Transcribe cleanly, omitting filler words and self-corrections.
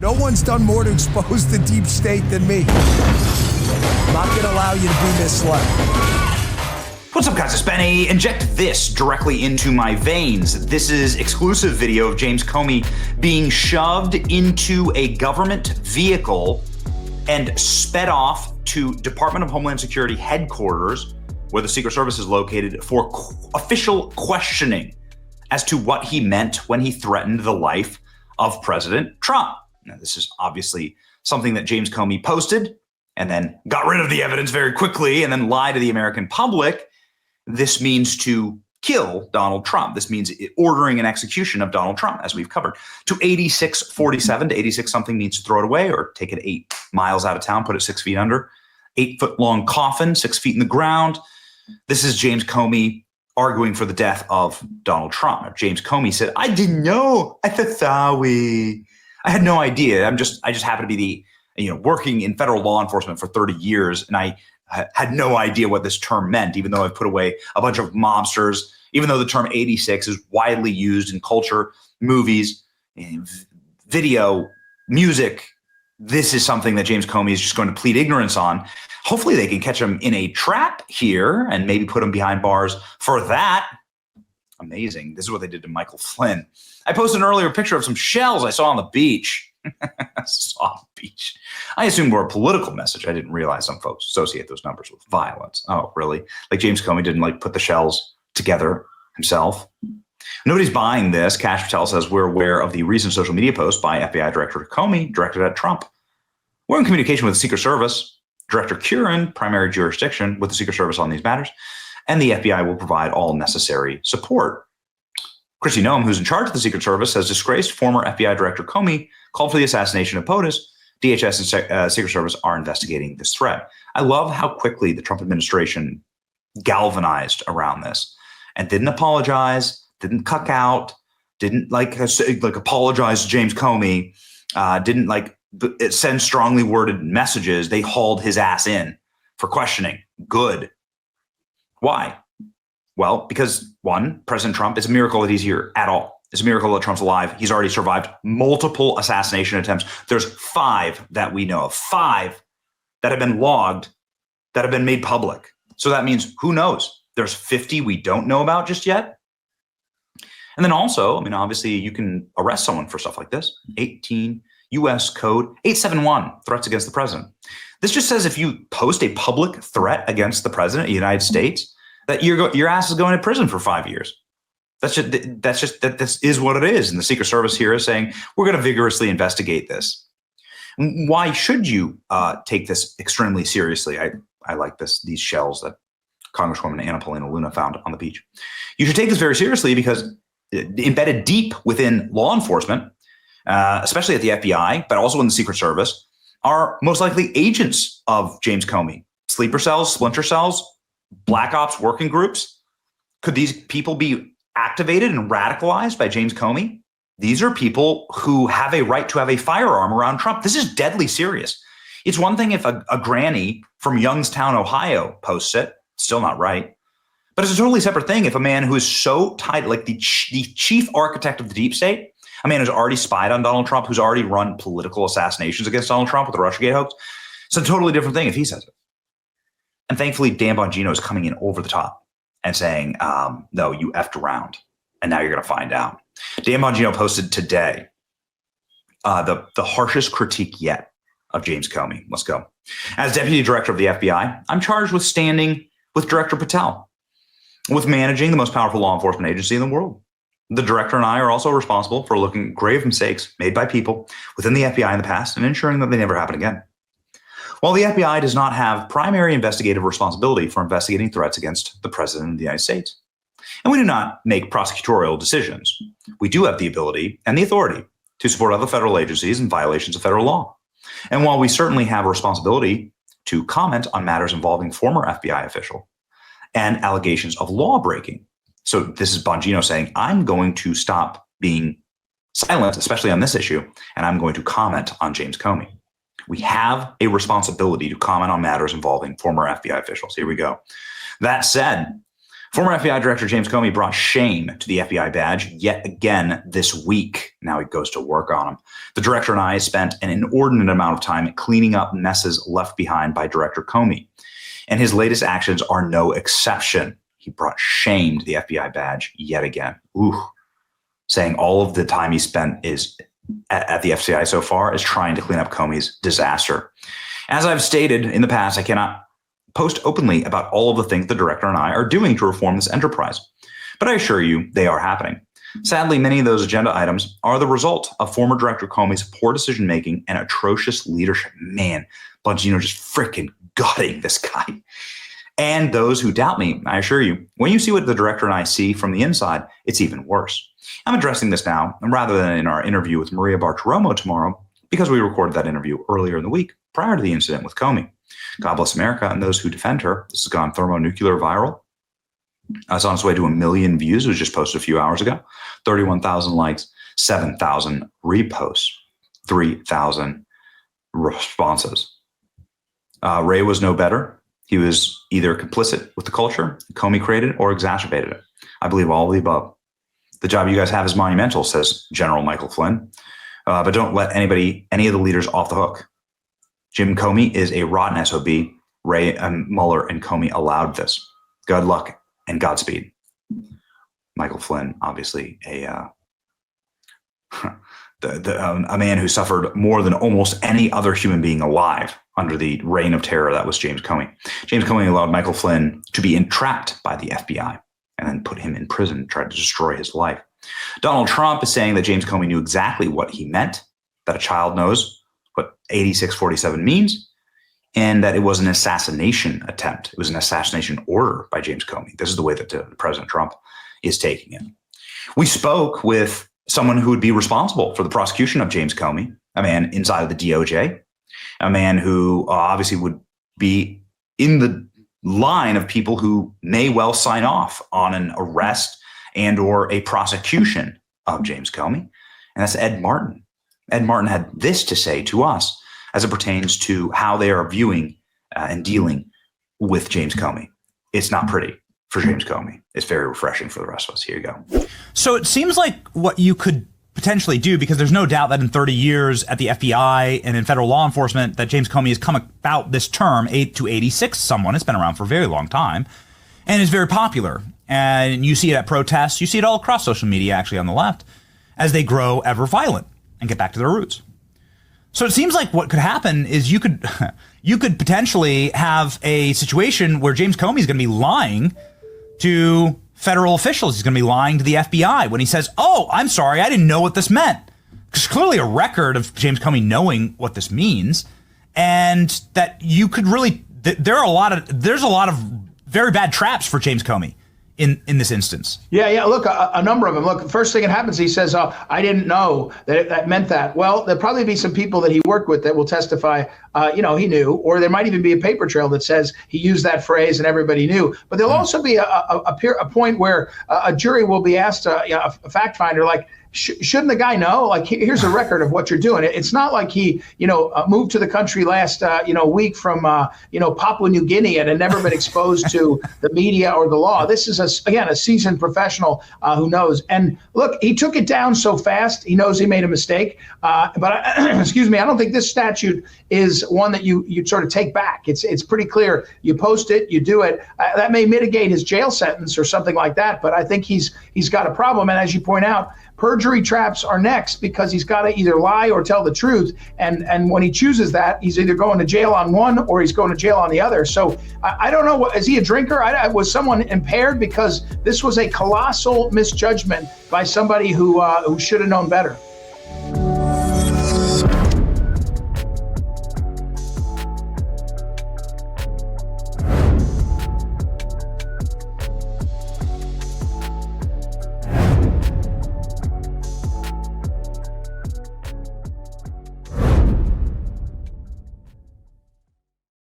No one's done more to expose the deep state than me. I'm not going to allow you to be misled. What's up, guys? It's Benny. Inject this directly into my veins. This is exclusive video of James Comey being shoved into a government vehicle and sped off to Department of Homeland Security headquarters, where the Secret Service is located, for official questioning as to what he meant when he threatened the life of President Trump. Now, this is obviously something that James Comey posted and then got rid of the evidence very quickly and then lied to the American public. This means to kill Donald Trump. This means ordering an execution of Donald Trump, as we've covered. To 8647, to 86 something means to throw it away or take it 8 miles out of town, put it 6 feet under. 8-foot long coffin, 6 feet in the ground. This is James Comey arguing for the death of Donald Trump. James Comey said, "I didn't know. I thought sorry. I had no idea. I just happened to be working in federal law enforcement for 30 years, and I had no idea what this term meant, even though I've put away a bunch of mobsters, even though the term 86 is widely used in culture, movies, video, music. This is something that James Comey is just going to plead ignorance on. Hopefully they can catch him in a trap here and maybe put him behind bars for that." Amazing. This is what they did to Michael Flynn. I posted an earlier picture of some shells I saw on the beach. I assumed were a political message. I didn't realize some folks associate those numbers with violence. Oh, really? Like James Comey didn't put the shells together himself? Nobody's buying this. Cash Patel says, "We're aware of the recent social media post by FBI Director Comey directed at Trump. We're in communication with the Secret Service. Director Curran, primary jurisdiction with the Secret Service on these matters, and the FBI will provide all necessary support." Kristi Noem, who's in charge of the Secret Service, has disgraced former FBI Director Comey, called for the assassination of POTUS. DHS and Secret Service are investigating this threat. I love how quickly the Trump administration galvanized around this and didn't apologize, didn't cuck out, didn't apologize to James Comey, didn't send strongly worded messages. They hauled his ass in for questioning. Good. Why? Well, because one, President Trump, it's a miracle that he's here at all. It's a miracle that Trump's alive. He's already survived multiple assassination attempts. There's 5 that we know of, 5 that have been logged, that have been made public. So that means, who knows? There's 50 we don't know about just yet. And then also, obviously you can arrest someone for stuff like this. 18 U.S. Code 871, threats against the president. This just says if you post a public threat against the president of the United States, that your ass is going to prison for 5 years. This is what it is. And the Secret Service here is saying, we're going to vigorously investigate this. Why should you take this extremely seriously? I like these shells that Congresswoman Anna Paulina Luna found on the beach. You should take this very seriously because embedded deep within law enforcement, especially at the FBI, but also in the Secret Service, are most likely agents of James Comey. Sleeper cells, splinter cells, black ops working groups. Could these people be activated and radicalized by James Comey? These are people who have a right to have a firearm around Trump. This is deadly serious. It's one thing if a granny from Youngstown, Ohio posts it. Still not right. But it's a totally separate thing if a man who is so tied, like the chief architect of the deep state, a man who's already spied on Donald Trump, who's already run political assassinations against Donald Trump with the Russiagate hoax. It's a totally different thing if he says it. And thankfully, Dan Bongino is coming in over the top and saying, no, you effed around. And now you're going to find out. Dan Bongino posted today the harshest critique yet of James Comey. Let's go. As Deputy Director of the FBI, I'm charged with standing with Director Patel, with managing the most powerful law enforcement agency in the world. The director and I are also responsible for looking at grave mistakes made by people within the FBI in the past and ensuring that they never happen again. While the FBI does not have primary investigative responsibility for investigating threats against the President of the United States, and we do not make prosecutorial decisions, we do have the ability and the authority to support other federal agencies in violations of federal law. And while we certainly have a responsibility to comment on matters involving former FBI official and allegations of law breaking. So this is Bongino saying, I'm going to stop being silent, especially on this issue, and I'm going to comment on James Comey. We have a responsibility to comment on matters involving former FBI officials. Here we go. That said, Former FBI Director James Comey brought shame to the FBI badge yet again this week. Now he goes to work on him. The director and I spent an inordinate amount of time cleaning up messes left behind by Director Comey, and his latest actions are no exception. He brought shame to the FBI badge yet again. Ooh, saying all of the time he spent is at the FCI so far is trying to clean up Comey's disaster. As I've stated in the past, I cannot post openly about all of the things the director and I are doing to reform this enterprise, but I assure you they are happening. Sadly, many of those agenda items are the result of former Director Comey's poor decision-making and atrocious leadership. Man, Bongino just freaking gutting this guy. And those who doubt me, I assure you, when you see what the director and I see from the inside, it's even worse. I'm addressing this now, rather than in our interview with Maria Bartiromo tomorrow, because we recorded that interview earlier in the week, prior to the incident with Comey. God bless America and those who defend her. This has gone thermonuclear viral. It's on its way to 1 million views. It was just posted a few hours ago. 31,000 likes, 7,000 reposts, 3,000 responses. Ray was no better. He was either complicit with the culture Comey created or exacerbated it. I believe all of the above. The job you guys have is monumental, says General Michael Flynn. But don't let any of the leaders off the hook. Jim Comey is a rotten SOB. Ray and Mueller and Comey allowed this. Good luck and Godspeed. Michael Flynn, obviously a man who suffered more than almost any other human being alive under the reign of terror that was James Comey. James Comey allowed Michael Flynn to be entrapped by the FBI and then put him in prison, tried to destroy his life. Donald Trump is saying that James Comey knew exactly what he meant, that a child knows what 8647 means, and that it was an assassination attempt. It was an assassination order by James Comey. This is the way that President Trump is taking it. We spoke with someone who would be responsible for the prosecution of James Comey, a man inside of the DOJ, a man who obviously would be in the line of people who may well sign off on an arrest and or a prosecution of James Comey, and that's Ed Martin. Ed Martin had this to say to us as it pertains to how they are viewing and dealing with James Comey. It's not pretty for James Comey. It's very refreshing for the rest of us. Here you go. So it seems like what you could potentially do, because there's no doubt that in 30 years at the FBI and in federal law enforcement that James Comey has come about this term, 8 to 86 someone. It's been around for a very long time and is very popular. And you see it at protests. You see it all across social media, actually, on the left, as they grow ever violent and get back to their roots. So it seems like what could happen is you could potentially have a situation where James Comey is going to be lying to federal officials. He's going to be lying to the FBI when he says, "Oh, I'm sorry, I didn't know what this meant." There's clearly a record of James Comey knowing what this means, and that you could really there's a lot of very bad traps for James Comey in this instance. Yeah. Look, a number of them. Look, first thing that happens, he says, "Oh, I didn't know that meant that." Well, there'll probably be some people that he worked with that will testify, he knew, or there might even be a paper trail that says he used that phrase and everybody knew. But there'll also be a point where a jury will be asked, a fact finder, like, shouldn't the guy know? Like, here's a record of what you're doing. It's not like he, moved to the country last, week from, Papua New Guinea and had never been exposed to the media or the law. This is, a seasoned professional who knows. And look, he took it down so fast. He knows he made a mistake. But excuse me, I don't think this statute is one that you sort of take back. It's pretty clear. You post it, you do it. That may mitigate his jail sentence or something like that. But I think he's got a problem. And as you point out, perjury traps are next, because he's got to either lie or tell the truth. And when he chooses that, he's either going to jail on one or he's going to jail on the other. So I don't know. Is he a drinker? Was someone impaired? Because this was a colossal misjudgment by somebody who should have known better.